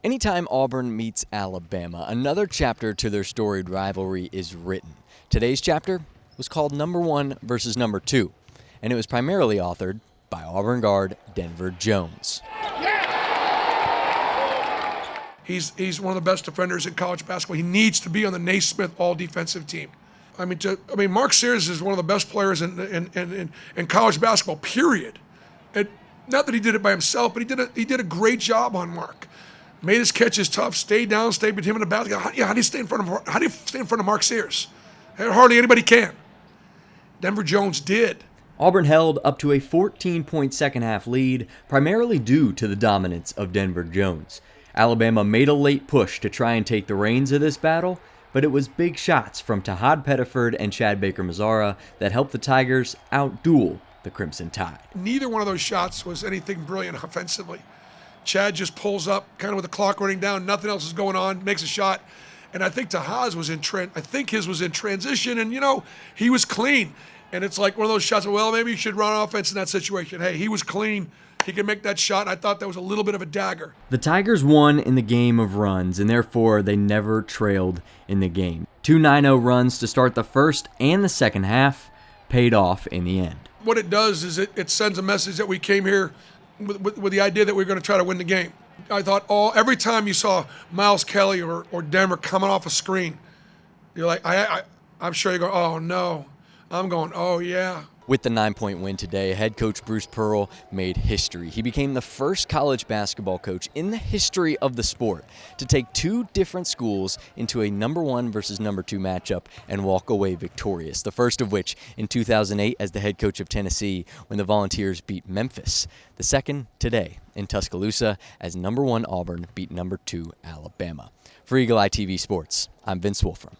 Anytime Auburn meets Alabama, another chapter to their storied rivalry is written. Today's chapter was called Number 1 versus Number 2, and it was primarily authored by Auburn guard Denver Jones. He's one of the best defenders in college basketball. He needs to be on the Naismith all-defensive team. Mark Sears is one of the best players in college basketball, period. Not that he did it by himself, but he did a great job on Mark. Made his catches tough, stayed down, stayed with him in the basket. How do you stay in front of Mark Sears? Hardly anybody can. Denver Jones did. Auburn held up to a 14-point second-half lead, primarily due to the dominance of Denver Jones. Alabama made a late push to try and take the reins of this battle, but it was big shots from Tahad Pettiford and Chad Baker-Mazara that helped the Tigers outduel the Crimson Tide. Neither one of those shots was anything brilliant offensively. Chad just pulls up, kind of with the clock running down, nothing else is going on, makes a shot. And I think Tahad's was his was in transition, and he was clean. And it's like one of those shots, well, maybe you should run offense in that situation. Hey, he was clean. He can make that shot. I thought that was a little bit of a dagger. The Tigers won in the game of runs, and therefore they never trailed in the game. 2 9-0 runs to start the first and the second half paid off in the end. What it does is it sends a message that we came here with the idea that we're going to try to win the game. I thought every time you saw Miles Kelly or Denver coming off a screen, you're like, I'm sure you go, oh no. I'm going, oh yeah. With the 9-point win today, head coach Bruce Pearl made history. He became the first college basketball coach in the history of the sport to take 2 different schools into a number 1 versus number 2 matchup and walk away victorious. The first of which in 2008 as the head coach of Tennessee when the Volunteers beat Memphis. The second today in Tuscaloosa as number 1 Auburn beat number 2 Alabama. For Eagle Eye TV Sports, I'm Vince Wolfram.